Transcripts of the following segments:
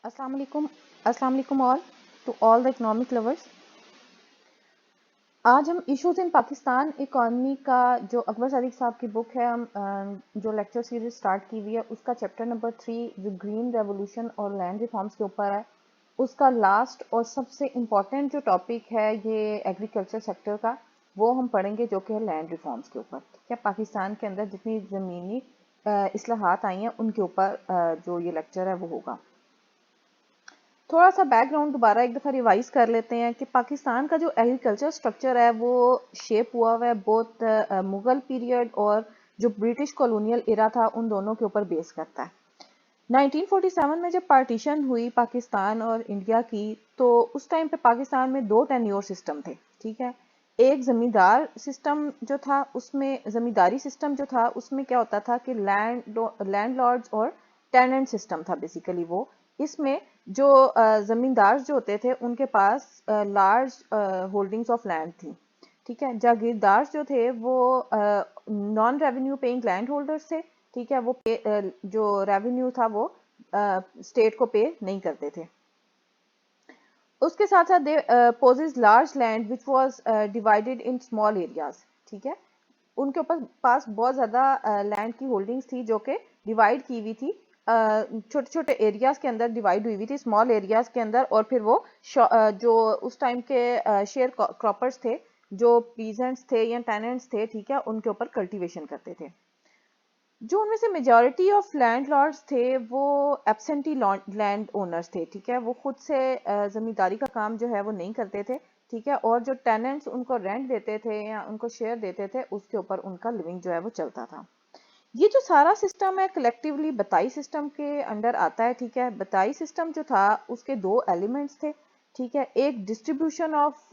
अस्सलाम वालेकुम all to all the economic lovers. आज हम इश्यूज इन पाकिस्तान इकॉनमी का जो अकबर सदीक साहब की बुक है, हम जो लेक्चर सीरीज स्टार्ट की हुई है उसका चैप्टर नंबर 3 जो ग्रीन रेवोल्यूशन और लैंड रिफॉर्म्स के ऊपर है, उसका लास्ट और सबसे इम्पॉर्टेंट जो टॉपिक है ये एग्रीकल्चर सेक्टर का, वो हम पढ़ेंगे जो कि है लैंड रिफॉर्म्स के ऊपर। ठीक है, पाकिस्तान के अंदर जितनी ज़मीनी इस्लाहात आई हैं उनके ऊपर जो ये लेक्चर है वो होगा। थोड़ा सा बैकग्राउंड दोबारा एक दफ़ा रिवाइज कर लेते हैं कि पाकिस्तान का जो एग्रीकल्चर स्ट्रक्चर है वो शेप हुआ है बहुत मुगल पीरियड और जो ब्रिटिश कॉलोनियल एरा था उन दोनों के ऊपर बेस करता है। 1947 में जब पार्टीशन हुई पाकिस्तान और इंडिया की, तो उस टाइम पे पाकिस्तान में दो टेन्योर सिस्टम थे। ठीक है, एक जमींदार सिस्टम जो था उसमें जमींदारी सिस्टम जो था उसमें क्या होता था कि लैंडलॉर्ड्स और टेनेंट सिस्टम था बेसिकली वो। इसमें जो जमींदार जो होते थे उनके पास लार्ज होल्डिंग्स ऑफ लैंड थी। ठीक है, जागीरदार जो थे वो non revenue paying land holders थे। ठीक है, वो जो रेवेन्यू था वो स्टेट को पे नहीं करते थे। उसके साथ साथ they possess large land which was divided in small areas. ठीक है, उनके ऊपर पास बहुत ज़्यादा लैंड की होल्डिंग्स थी जो कि डिवाइड की हुई थी, छोटे छोटे एरियाज के अंदर डिवाइड हुई हुई थी, स्मॉल एरियाज के अंदर। और फिर वो जो उस टाइम के शेयर क्रॉपर्स थे, जो पीजेंट्स थे या टेनेंट्स थे, ठीक है, उनके ऊपर कल्टीवेशन करते थे। जो उनमें से मेजॉरिटी ऑफ लैंडलॉर्ड्स थे वो एब्सेंटी लैंड ओनर्स थे। ठीक है, वो खुद से जमींदारी का काम जो है वो नहीं करते थे। ठीक है, और जो टेनेंट्स उनको रेंट देते थे या उनको शेयर देते थे उसके ऊपर उनका लिविंग जो है वो चलता था। ये जो सारा सिस्टम है कलेक्टिवली बताई सिस्टम के अंडर आता है। ठीक है, बताई सिस्टम जो था उसके दो एलिमेंट्स थे। ठीक है, एक डिस्ट्रीब्यूशन ऑफ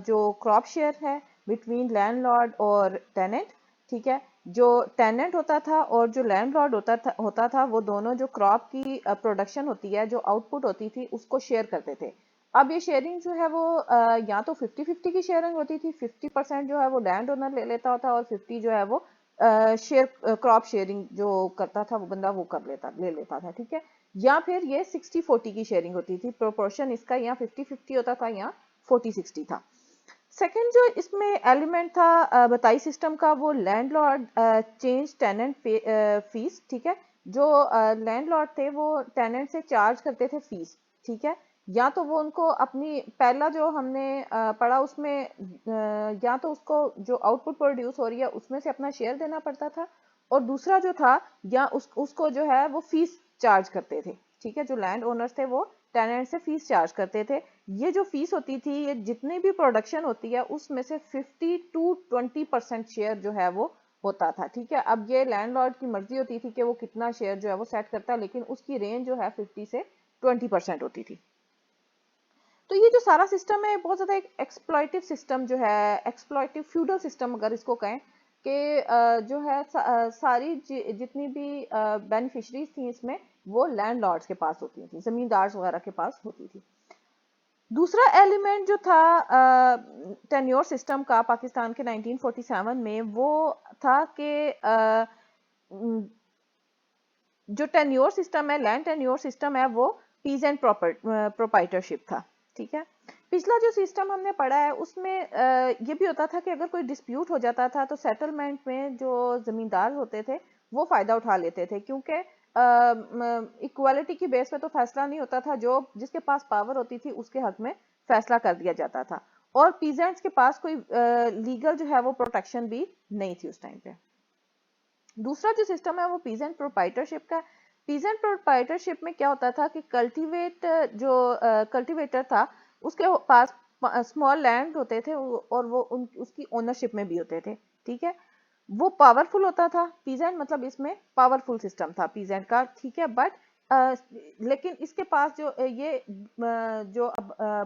जो क्रॉप शेयर है बिटवीन लैंडलॉर्ड और टेनेंट। ठीक है, जो टेनेंट होता था और जो लैंडलॉर्ड होता था वो दोनों जो क्रॉप की प्रोडक्शन होती है, जो आउटपुट होती थी, उसको शेयर करते थे। अब ये शेयरिंग जो है वो या तो 50-50 की शेयरिंग होती थी, 50% जो है वो लैंड ओनर ले लेता था और 50 जो है वो शेयर क्रॉप शेयरिंग जो करता था वो बंदा वो ले लेता था। ठीक है, या फिर ये 60-40 की शेयरिंग होती थी, प्रोपोर्शन इसका या 50-50 होता था या 40-60 था। सेकंड जो इसमें एलिमेंट था बताई सिस्टम का, वो लैंडलॉर्ड चेंज टेनेंट फीस। ठीक है, जो लैंडलॉर्ड थे वो टेनेंट से चार्ज करते थे फीस। ठीक है, या तो वो उनको अपनी पहला जो हमने पढ़ा उसमें या तो उसको जो आउटपुट प्रोड्यूस हो रही है उसमें से अपना शेयर देना पड़ता था, और दूसरा जो था या उसको जो है वो फीस चार्ज करते थे। ठीक है, जो लैंड ओनर्स थे वो टेनेंट से फीस चार्ज करते थे। ये जो फीस होती थी, ये जितनी भी प्रोडक्शन होती है उसमें से 50-20% शेयर जो है वो होता था। ठीक है, अब ये लैंडलॉर्ड की मर्जी होती थी कि वो कितना शेयर जो है वो सेट करता है, लेकिन उसकी रेंज जो है 50 से 20% होती थी। तो ये जो सारा सिस्टम है बहुत ज़्यादा एक एक्सप्लॉइटिव सिस्टम जो है, एक्सप्लॉइटिव फ्यूडल सिस्टम अगर इसको कहें कि जो है सारी जितनी भी बेनिफिशरीज थी इसमें वो लैंडलॉर्ड्स के पास होती थी, जमींदार वगैरह के पास होती थी। दूसरा एलिमेंट जो था टेन्योर सिस्टम का पाकिस्तान के 1947 में, वो था कि जो टेन्योर सिस्टम है, लैंड टेन्योर सिस्टम है, वो पीजेंट प्रोपाइटरशिप था। ठीक है, पिछला जो सिस्टम हमने पढ़ा है उसमें ये भी होता था कि अगर कोई डिस्प्यूट हो जाता था तो सेटलमेंट में जो जमींदार होते थे वो फायदा उठा लेते थे, क्योंकि इक्वालिटी की बेस पे तो फैसला नहीं होता था, जो जिसके पास पावर होती थी उसके हक में फैसला कर दिया जाता था, और पीजेंट्स के पास कोई लीगल जो है वो प्रोटेक्शन भी नहीं थी उस टाइम पे। दूसरा जो सिस्टम है वो पीजेंट प्रोपाइटरशिप का। पीजेंट प्रोपाइटरशिप में क्या होता था कि कल्टीवेटर था उसके पास स्मॉल लैंड होते थे और वो उसकी ओनरशिप में भी होते थे। ठीक है, वो पावरफुल होता था, पीजेंट मतलब इसमें पावरफुल सिस्टम था पीजेंट का। ठीक है, बट लेकिन इसके पास जो जो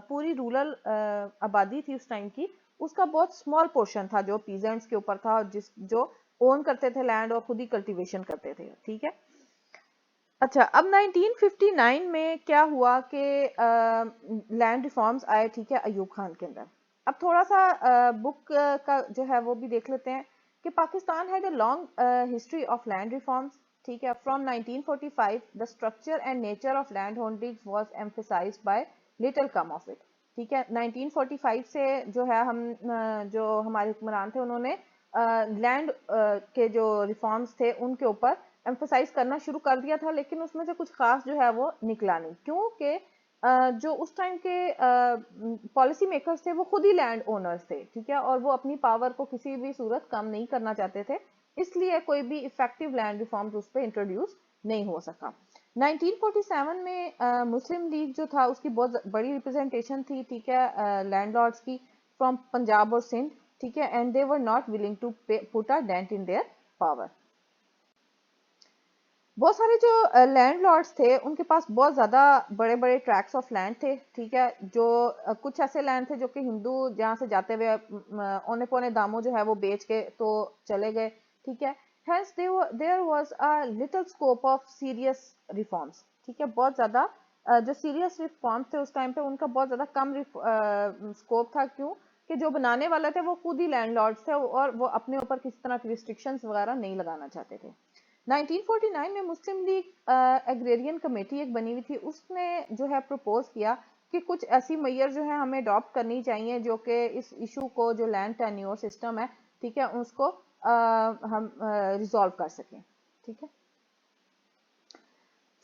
पूरी रूरल आबादी थी उस टाइम की, उसका बहुत स्मॉल पोर्शन था जो पीजेंट्स के ऊपर था, और जो ओन करते थे लैंड और खुद ही कल्टीवेशन करते थे। ठीक है, अच्छा, अब 1959 में क्या हुआ कि लैंड रिफॉर्म्स आए। ठीक है, अयूब खान के अंदर। अब थोड़ा सा बुक का जो है वो भी देख लेते हैं कि Pakistan had a long history of land reforms. ठीक है, from 1945 the structure and nature of land holdings was emphasized by little come of it. ठीक है, 1945 से जो है हम जो हमारे हुक्मरान थे उन्होंने लैंड के जो रिफॉर्म्स थे उनके ऊपर एम्फसाइज करना शुरू कर दिया था, लेकिन उसमें से कुछ खास जो है वो निकला नहीं, क्योंकि जो उस टाइम के पॉलिसी मेकर्स थे वो खुद ही लैंड ओनर्स थे। ठीक है, और वो अपनी पावर को किसी भी सूरत कम नहीं करना चाहते थे, इसलिए कोई भी इफेक्टिव लैंड रिफॉर्म्स उस पर इंट्रोड्यूस नहीं हो सका। 1947 में मुस्लिम लीग जो था उसकी बहुत बड़ी रिप्रेजेंटेशन थी, ठीक है, लैंडलॉर्ड्स की फ्रॉम पंजाब और सिंध। ठीक है, and they were not willing to put a dent in their power. बहुत सारे जो लैंडलॉर्ड्स थे उनके पास बहुत ज़्यादा बड़े बड़े ट्रैक्ट्स ऑफ लैंड थे। ठीक है, जो कुछ ऐसे लैंड थे जो कि हिंदू जहाँ से जाते हुए औने पौने दामों जो है वो बेच के तो चले गए। ठीक है, hence there was a little scope of serious reforms। ठीक है, बहुत ज़्यादा जो सीरियस रिफॉर्म्स थे उस टाइम पे उनका बहुत ज़्यादा कम स्कोप था। क्यों कि जो बनाने वाले थे वो खुद ही लैंडलॉर्ड्स थे और वो अपने ऊपर किसी तरह की रिस्ट्रिक्शंस वगैरह नहीं लगाना चाहते थे। 1949 में मुस्लिम लीग एग्रेरियन कमेटी एक बनी हुई थी, उसने जो है प्रपोज किया कि कुछ ऐसी मैयर जो है हमें अडॉप्ट करनी चाहिए जो कि इस इशू को, जो लैंड टेन्योर सिस्टम है, ठीक है, उसको हम रिजॉल्व कर सकें। ठीक है,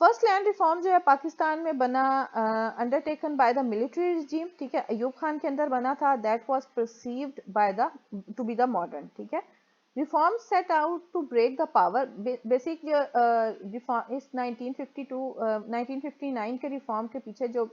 फर्स्ट लैंड रिफॉर्म जो है पाकिस्तान में बना undertaken by the military regime. ठीक है, अयूब खान के अंदर बना था। That was perceived by the to be the modern. ठीक है, reform set out to break the power basic reform इस 1959 के रिफॉर्म के पीछे जो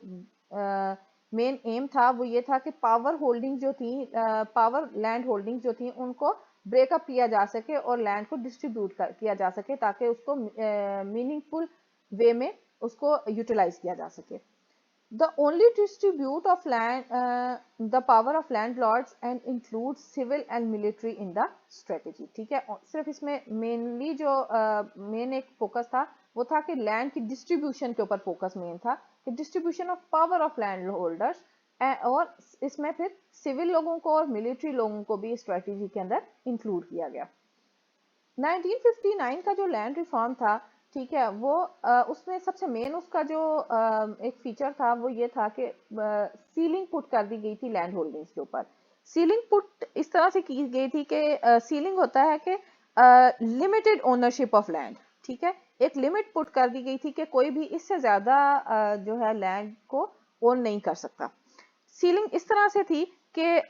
मेन एम था वो ये था कि पावर होल्डिंग जो थी, पावर लैंड होल्डिंग जो थी उनको ब्रेकअप किया जा सके और लैंड को डिस्ट्रीब्यूट किया जा सके ताकि उसको मीनिंगफुल वे में उसको यूटिलाइज किया जा सके। The only distribute of land, the power of landlords and includes civil and military in the strategy। ठीक है, सिर्फ इसमें मेनली जो मेन एक फोकस था वो था कि लैंड की डिस्ट्रीब्यूशन के ऊपर फोकस मेन था कि distribution of power of land holders, और इसमें फिर सिविल लोगों को और मिलिट्री लोगों को भी स्ट्रेटेजी के अंदर इंक्लूड किया गया। 1959 का जो लैंड रिफॉर्म था, ठीक है, वो उसमें सबसे मेन उसका जो एक फीचर था वो ये था कि सीलिंग पुट कर दी गई थी लैंड होल्डिंग्स के ऊपर। सीलिंग पुट इस तरह से की गई थी कि सीलिंग होता है कि लिमिटेड ओनरशिप ऑफ लैंड। ठीक है, एक लिमिट पुट कर दी गई थी कि कोई भी इससे ज्यादा जो है लैंड को ओन नहीं कर सकता। सीलिंग इस तरह से थी कि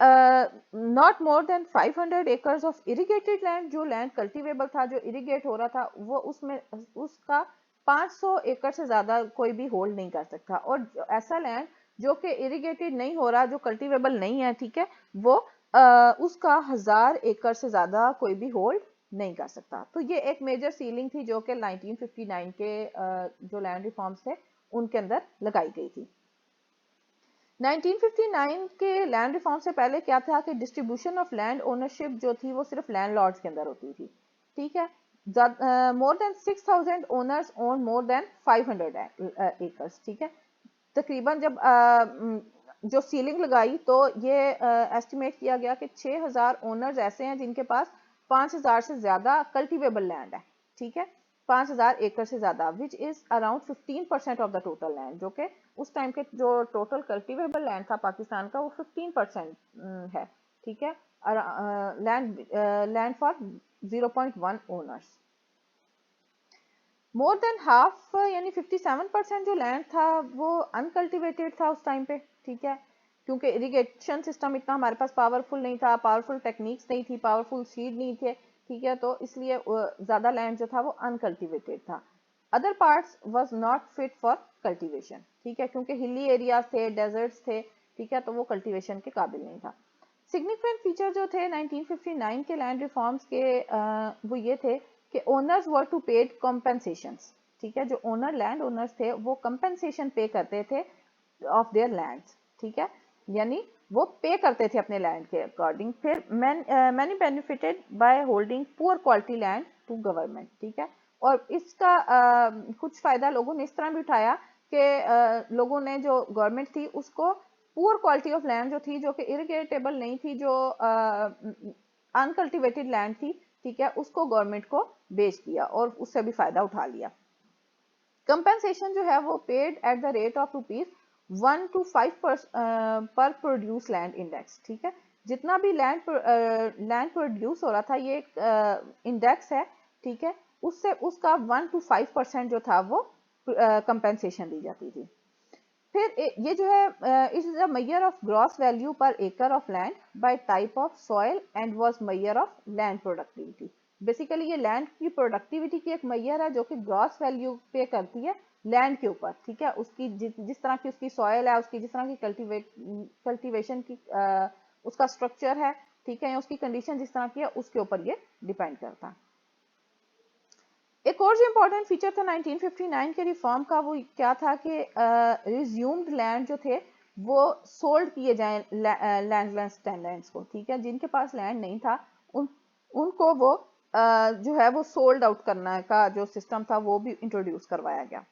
not more than 500 acres of irrigated land, जो लैंड कल्टीवेबल था, जो इरिगेट हो रहा था, वो उसमें उसका 500 एकड़ से ज्यादा कोई भी होल्ड नहीं कर सकता। और ऐसा लैंड जो कि इरिगेटेड नहीं हो रहा, जो कल्टीवेबल नहीं है, ठीक है, वो उसका 1000 एकड़ से ज्यादा कोई भी होल्ड नहीं कर सकता। तो ये एक मेजर सीलिंग थी जो कि 1959 के जो लैंड रिफॉर्म्स थे उनके अंदर लगाई गई थी। 1959 के लैंड रिफॉर्म से पहले क्या था कि डिस्ट्रीब्यूशन ऑफ लैंड ओनरशिप जो थी वो सिर्फ लैंडलॉर्ड्स के अंदर होती थी। ठीक है, more than 6000 owners own more than 500 acres. ठीक है, तकरीबन जब जो सीलिंग लगाई तो ये एस्टिमेट किया गया कि 6000 ओनर्स ऐसे हैं जिनके पास 5000 से ज्यादा कल्टीवेबल लैंड है। ठीक है, 5000 एकड़ से ज्यादा, which is around 15% of the total land, जो कि उस टाइम के जो टोटल कल्टीवेबल लैंड था पाकिस्तान का वो 15% है। ठीक है, land for 0.1 owners. More than half यानी 57% जो लैंड था वो अनकल्टिवेटेड था उस टाइम पे। ठीक है, क्योंकि इरिगेशन सिस्टम इतना हमारे पास पावरफुल नहीं था, पावरफुल टेक्निक्स नहीं थी, पावरफुल सीड नहीं थे। ठीक है, तो इसलिए ज्यादा लैंड जो था वो अनकल्टिवेटेड था। Other parts was not fit for cultivation. ठीक है, क्योंकि हिली एरियाज थे, डेजर्ट्स थे, ठीक है, तो वो कल्टीवेशन के काबिल नहीं था। सिग्निफिकेंट फीचर जो थे 1959 के लैंड रिफॉर्म्स के वो ये थे कि ओनर्स वर टू पेड कॉम्पेंसेशंस। ठीक है, जो ओनर लैंड ओनर्स थे वो कंपेंसेशन पे करते थे ऑफ देयर लैंड्स। ठीक है, यानी वो पे करते थे अपने लैंड के अकॉर्डिंग। फिर many benefited by holding poor quality land to government. ठीक है, और इसका कुछ फायदा लोगों ने इस तरह भी उठाया कि लोगों ने, जो गवर्नमेंट थी उसको पुअर क्वालिटी ऑफ लैंड जो थी, जो कि इरिगेटेबल नहीं थी, जो अनकल्टिवेटेड लैंड थी, ठीक है, उसको गवर्नमेंट को बेच दिया और उससे भी फायदा उठा लिया। कंपेंसेशन जो है वो paid eight the rate of ₹1 to 5 पर प्रोड्यूस लैंड इंडेक्स, ठीक है, जितना भी लैंड प्रोड्यूस हो रहा था, ये एक इंडेक्स है, ठीक है, उससे उसका 1 to 5% जो था वो कंपेंसेशन दी जाती थी। फिर ये जो है it is a measure of gross value पर एकड़ of land bye type of soil and was measure of land productivity. Basically ये लैंड की प्रोडक्टिविटी की एक मेजर है जो कि ग्रॉस वैल्यू पे करती है लैंड के ऊपर, ठीक है, उसकी जिस तरह की उसकी सॉइल है, उसकी जिस तरह की कल्टीवेशन की उसका स्ट्रक्चर है, ठीक है, या उसकी कंडीशन जिस तरह की है, उसके ऊपर ये डिपेंड करता है। एक और जो इम्पोर्टेंट फीचर था 1959 के रिफॉर्म का, वो क्या था कि रिज्यूम्ड लैंड जो थे वो सोल्ड किए जाए लैंडलेस टेनेंट्स को, ठीक है, जिनके पास लैंड नहीं था उनको वो जो है वो सोल्ड आउट करने का जो सिस्टम था वो भी इंट्रोड्यूस करवाया गया।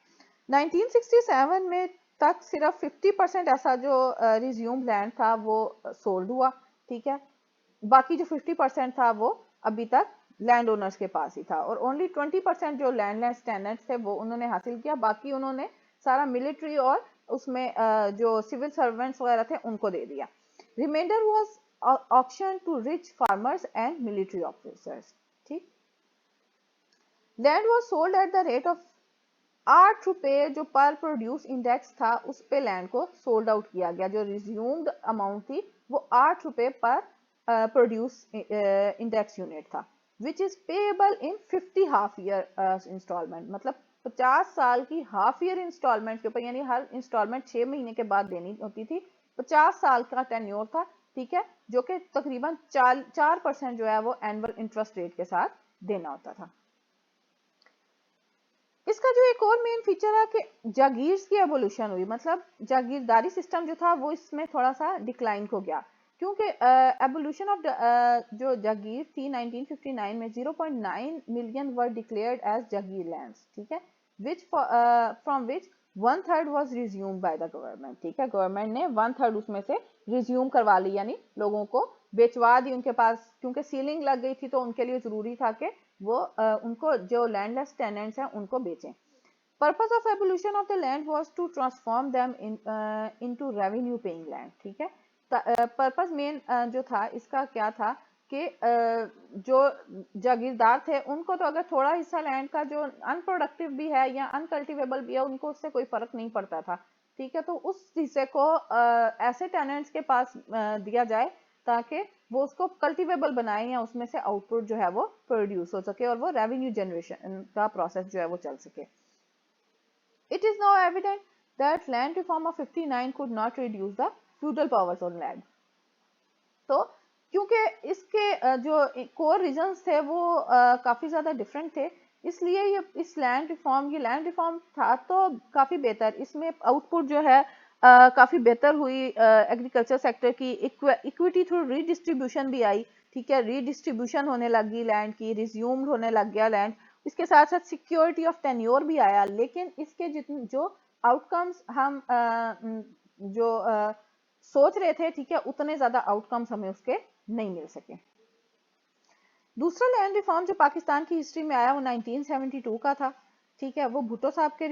1967 में तक सिर्फ 50% ऐसा जो रिज्यूम्ड लैंड था वो सोल्ड हुआ, ठीक है, बाकी जो 50% था वो अभी तक लैंड ओनर्स के पास ही था, और ओनली 20% जो लैंडलेस टेनेंट्स थे वो उन्होंने हासिल किया, बाकी उन्होंने सारा मिलिट्री और उसमें जो सिविल सर्वेंट्स वगैरह थे उनको दे दिया। Reminder was auction to rich farmers and military officers, ठीक। Land was sold at the rate of ₹8 जो पर प्रोड्यूस इंडेक्स था, उस पे लैंड को सोल्ड आउट किया गया। जो रिज्यूम्ड अमाउंट थी वो ₹8 पर प्रोड्यूस इंडेक्स यूनिट था, which is payable in 50 half year instalment, मतलब 50 साल की हाफ ईयर इंस्टॉलमेंट के ऊपर, यानी हर इंस्टॉलमेंट 6 महीने के बाद देनी होती थी। 50 साल का टेन्योर था, ठीक है, जो कि तकरीबन 4% जो है वो एनुअल इंटरेस्ट रेट के साथ देना होता था। इसका जो एक और मेन फीचर है कि जागीर्स की एवोल्यूशन हुई, मतलब जागीरदारी सिस्टम जो था वो इसमें थोड़ा सा डिक्लाइन हो गया, क्योंकि एवोल्यूशन ऑफ जो जागीर थी 1959 में 0.9 मिलियन वर डिक्लेयर्ड एज जागीर लैंड्स, ठीक है, which from which 1/3 was resumed by the government, ठीक है, गवर्नमेंट ने 1/3 उसमें से रिज्यूम करवा ली, यानी लोगों को बेचवा दी उनके पास, क्योंकि सीलिंग लग गई थी तो उनके लिए जरूरी था कि वो उनको जो लैंडलेस टेनेंट्स हैं उनको बेचें। Purpose of evolution of the land was to transform them into revenue paying land, ठीक है। पर्पस मेन जो था इसका क्या था कि जो जागीरदार थे उनको तो अगर थोड़ा हिस्सा लैंड का जो अनप्रोडक्टिव भी है या अनकल्टिवेबल भी है उनको उससे कोई फर्क नहीं पड़ता था, ठीक है, तो उस हिस्से को ऐसे टेनेंट्स के पास दिया जाए ताकि वो उसको कल्टीवेबल बनाए या उसमें से आउटपुट जो है वो प्रोड्यूस हो सके और वो रेवेन्यू जनरेशन का प्रोसेस जो है वो चल सके। It is now evident that land reform of 59 could not reduce the feudal powers on land. तो क्योंकि इसके जो कोर रीजंस थे वो काफी ज्यादा डिफरेंट थे, इसलिए ये इस लैंड रिफॉर्म था तो काफी बेहतर, इसमें आउटपुट जो है काफी बेहतर हुई, एग्रीकल्चर सेक्टर की इक्विटी थ्रू रीडिस्ट्रीब्यूशन भी आई, ठीक है, रीडिस्ट्रीब्यूशन होने लगी लैंड की, रिज्यूम्ड होने लग गया लैंड, इसके साथ साथ सिक्योरिटी ऑफ टेन्योर भी आया, लेकिन इसके जितने जो आउटकम्स हम जो सोच रहे थे, ठीक है, उतने ज्यादा आउटकम्स हमें उसके नहीं मिल सके। दूसरा लैंड रिफॉर्म जो पाकिस्तान की हिस्ट्री में आया वो 1972 का था, ठीक है, वो भुट्टो साहब के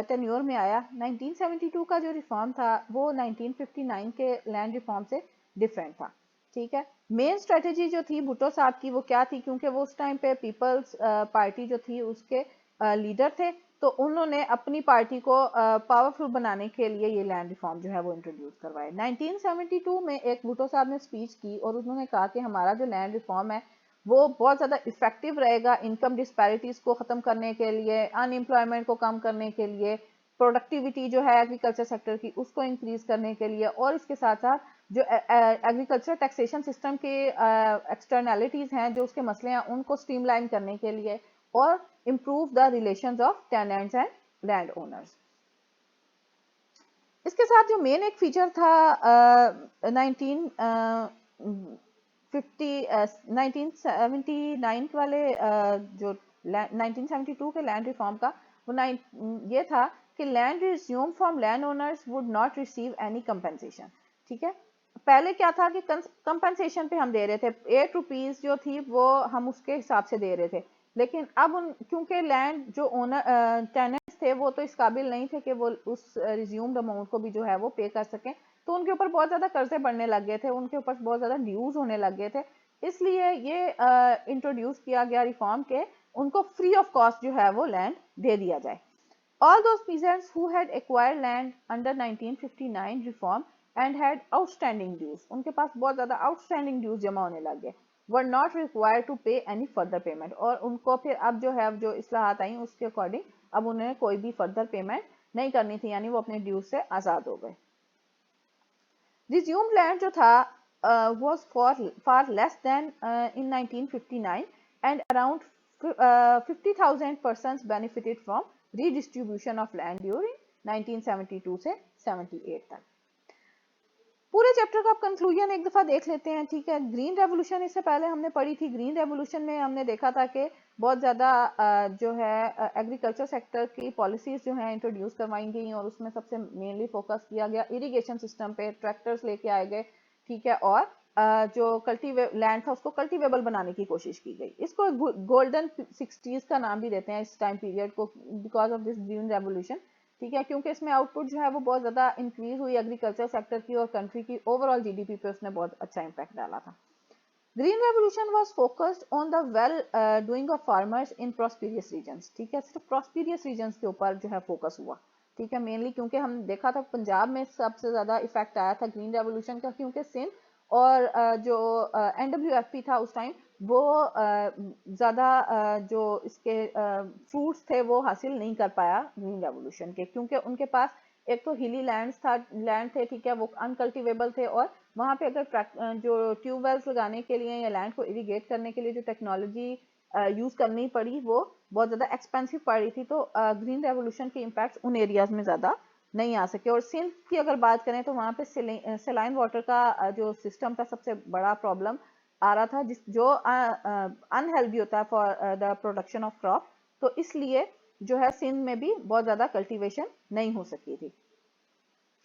टेन्योर में आया। 1972 का जो रिफॉर्म था वो 1959 के लैंड रिफॉर्म से डिफरेंट था, ठीक है। मेन स्ट्रेटेजी जो थी भुट्टो साहब की वो क्या थी, क्योंकि वो उस टाइम पे पीपल्स पार्टी जो थी उसके लीडर थे, तो उन्होंने अपनी पार्टी को पावरफुल बनाने के लिए ये लैंड रिफॉर्म जो है वो इंट्रोड्यूस करवाए। 1972 में एक भुट्टो साहब ने स्पीच की और उन्होंने कहा कि हमारा जो लैंड रिफॉर्म है वो बहुत ज़्यादा इफेक्टिव रहेगा इनकम डिस्पैरिटीज को ख़त्म करने के लिए, अनएम्प्लॉयमेंट को कम करने के लिए, प्रोडक्टिविटी जो है एग्रीकल्चर सेक्टर की उसको इंक्रीज करने के लिए, और इसके साथ साथ जो एग्रीकल्चर टैक्सेशन सिस्टम के एक्सटर्नैलिटीज़ हैं, जो उसके मसले हैं, उनको स्ट्रीमलाइन करने के लिए, और improve the relations of tenants and landowners। इसके साथ जो मेन एक फीचर था 1979 वाले जो 1972 के लैंड रिफॉर्म का वो ये था कि land resume from land owners would not receive any compensation, ठीक है। पहले क्या था कि कंपनसेशन पे हम दे रहे थे, 8 रुपीज जो थी वो हम उसके हिसाब से दे रहे थे, लेकिन अब उन क्योंकि लैंड जो ओनर टेनेंट्स थे वो तो इस काबिल नहीं थे कि वो उस रिज्यूम्ड अमाउंट को भी जो है वो पे कर सकें, तो उनके ऊपर बहुत ज्यादा कर्जे बढ़ने लग गए थे, उनके ऊपर बहुत ज्यादा ड्यूज होने लग गए थे। इसलिए ये इंट्रोड्यूस किया गया रिफॉर्म के उनको फ्री ऑफ कॉस्ट जो है वो लैंड दे दिया जाए। All those peasants who had acquired land under 1959 reform and had outstanding dues, उनके पास बहुत ज़्यादा outstanding dues जमा होने लग गए, were not required to pay any further payment, और उनको फिर अब जो है जो इस्लाहात आई उसके अकॉर्डिंग अब उन्हें कोई भी फर्दर पेमेंट नहीं करनी थी, यानी वो अपने ड्यूज से आज़ाद हो गए। Resumed land जो था was far less than in 1959, and around 50,000 persons benefited from redistribution of land during 1972 से 78 तक। पूरे चैप्टर का आप कंक्लूजन एक दफा देख लेते हैं, ठीक है। ग्रीन रेवोल्यूशन इससे पहले हमने पढ़ी थी। ग्रीन रेवोल्यूशन में हमने देखा था कि बहुत ज़्यादा जो है एग्रीकल्चर सेक्टर की पॉलिसीज जो हैं इंट्रोड्यूस करवाई गई, और उसमें सबसे मेनली फोकस किया गया इरिगेशन सिस्टम पे, ट्रैक्टर्स लेके आए गए, ठीक है, और जो लैंड था उसको कल्टीवेबल बनाने की कोशिश की गई। इसको गोल्डन 60s का नाम भी देते हैं इस टाइम पीरियड को, because of this green revolution, ठीक है, क्योंकि इसमें आउटपुट जो है वो बहुत ज़्यादा इंक्रीज हुई एग्रीकल्चर सेक्टर की, और कंट्री की ओवरऑल जीडीपी पे उसने बहुत अच्छा इम्पैक्ट डाला था। Green revolution was focused on the well doing of farmers in prosperous regions, ठीक है, सिर्फ प्रॉस्पेरियस रीजन्स के ऊपर जो है फोकस हुआ, ठीक है, मेनली क्योंकि हम देखा था पंजाब में सबसे ज़्यादा इफेक्ट आया था ग्रीन रेवोल्यूशन का, क्योंकि सिंध और जो NWFP था उस टाइम वो ज़्यादा जो इसके फ्रूट्स थे वो हासिल नहीं कर पाया ग्रीन रेवोल्यूशन के, क्योंकि उनके पास एक तो हिली लैंड थे, ठीक है, वो अनकल्टिवेबल थे, और वहाँ पे अगर जो ट्यूबवेल्स लगाने के लिए या लैंड को इरिगेट करने के लिए जो टेक्नोलॉजी यूज़ करनी पड़ी वो बहुत ज़्यादा एक्सपेंसिव पड़ रही थी, तो ग्रीन रेवोल्यूशन के इम्पैक्ट उन एरियाज में ज़्यादा नहीं आ सके। और सिंध की अगर बात करें तो वहाँ पे सेलाइन वाटर का जो सिस्टम था सबसे बड़ा प्रॉब्लम आ रहा था, जो अनहेल्दी होता है for the production of crop, तो इसलिए जो है सिंध में भी बहुत ज़्यादा कल्टीवेशन नहीं हो सकी थी।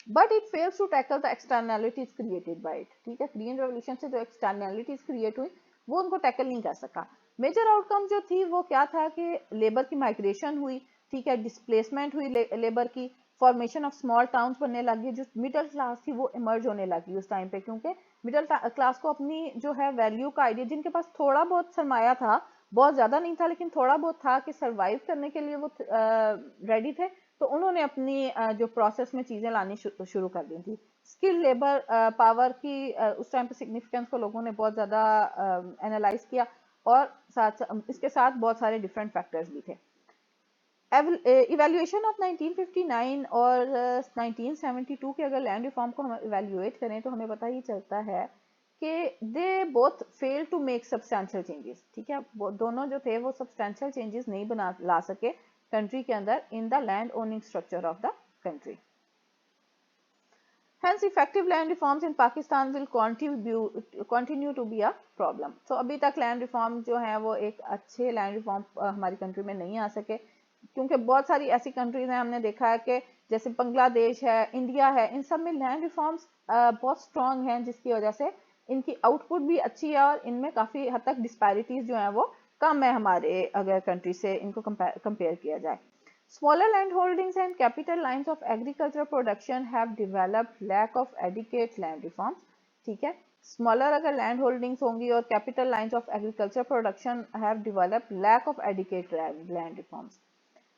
But it fails to tackle the externalities created by it, ठीक है, ग्रीन रेवोल्यूशन से जो एक्सटर्नैलिटीज क्रिएट हुई वो उनको टैकल नहीं कर सका। मेजर आउटकम जो थी वो क्या था कि लेबर की माइग्रेशन हुई, ठीक है, डिस्प्लेसमेंट हुई लेबर की, फॉर्मेशन ऑफ स्मॉल टाउन्स बनने लगी, जो मिडिल क्लास थी वो इमर्ज होने लगी उस टाइम पे, क्योंकि मिडिल क्लास को अपनी जो है वैल्यू का आइडिया, जिनके पास थोड़ा बहुत सरमाया था, बहुत ज्यादा नहीं था लेकिन थोड़ा बहुत था कि सरवाइव करने के लिए वो रेडी थे, तो उन्होंने अपनी जो प्रोसेस में चीजें लानी शुरू कर दी थी। स्किल लेबर पावर की उस टाइम पे सिग्निफिकेंस को लोगों ने बहुत ज्यादा एनालाइज किया, और इसके साथ बहुत सारे डिफरेंट फैक्टर्स भी थे। इवेल्युएशन ऑफ 1959 और 1972 के अगर लैंड रिफॉर्म को हम इवेल्युएट करें तो हमें पता ही चलता है कि they both fail to make substantial changes, ठीक है, दोनों जो थे वो सब्सटेंशियल चेंजेस नहीं ला सके कंट्री के अंदर in the land owning structure of the country. Hence, effective land reforms in Pakistan will continue to be a problem. So अभी तक लैंड रिफॉर्म जो है वो एक अच्छे लैंड रिफॉर्म हमारी कंट्री में नहीं आ सके, क्योंकि बहुत सारी ऐसी कंट्रीज हैं, हमने देखा है कि जैसे बांग्लादेश है, इंडिया है, इन सब में लैंड रिफॉर्म्स बहुत स्ट्रॉन्ग हैं, जिसकी वजह से इनकी आउटपुट भी अच्छी है, और इनमें काफ़ी हद तक डिस्पैरिटीज जो है वो कम है हमारे अगर कंट्री से इनको कंपेयर किया जाए। Smaller landholdings and capital lines of agricultural production have developed lack of adequate land reforms, ठीक है, स्मॉलर अगर लैंड होल्डिंग्स होंगी और capital lines of agriculture production have developed lack of adequate land reforms.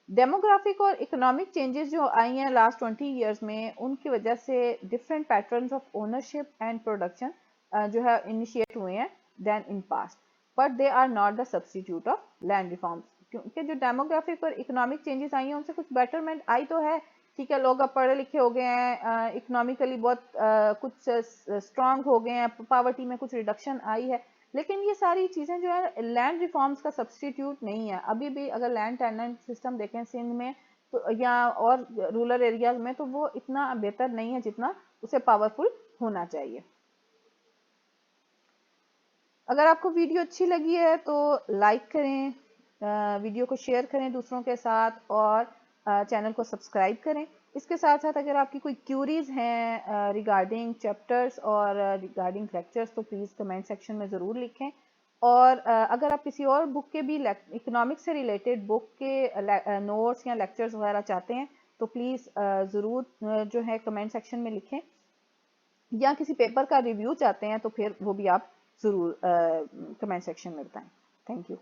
Demographic और economic changes जो आई हैं last 20 years में, उनकी वजह से different patterns of ownership and production जो है इनिशिएट हुए हैं than in past, but they are not the substitute of land reforms, क्योंकि जो डेमोग्राफिक और इकोनॉमिक चेंजेस आई हैं उनसे कुछ बेटरमेंट आई तो है, ठीक है, लोग अब पढ़े लिखे हो गए हैं, इकोनॉमिकली बहुत कुछ स्ट्रांग हो गए हैं, पॉवर्टी में कुछ रिडक्शन आई है, लेकिन ये सारी चीज़ें जो है लैंड रिफॉर्म्स का सब्सटीट्यूट नहीं है। अभी भी अगर लैंड टेनेंट सिस्टम देखें सिंध में तो या और रूरल एरियाज में, तो वो इतना बेहतर नहीं है जितना उसे पावरफुल होना चाहिए। अगर आपको वीडियो अच्छी लगी है तो लाइक करें, वीडियो को शेयर करें दूसरों के साथ, और चैनल को सब्सक्राइब करें। इसके साथ साथ अगर आपकी कोई क्यूरीज हैं रिगार्डिंग चैप्टर्स और रिगार्डिंग लेक्चर्स तो प्लीज़ कमेंट सेक्शन में ज़रूर लिखें। और अगर आप किसी और बुक के भी इकोनॉमिक्स से रिलेटेड बुक के नोट्स या लेक्चर्स वगैरह चाहते हैं तो प्लीज़ ज़रूर जो है कमेंट सेक्शन में लिखें, या किसी पेपर का रिव्यू चाहते हैं तो फिर वो भी आप ज़रूर कमेंट सेक्शन में बताएं। Thank you.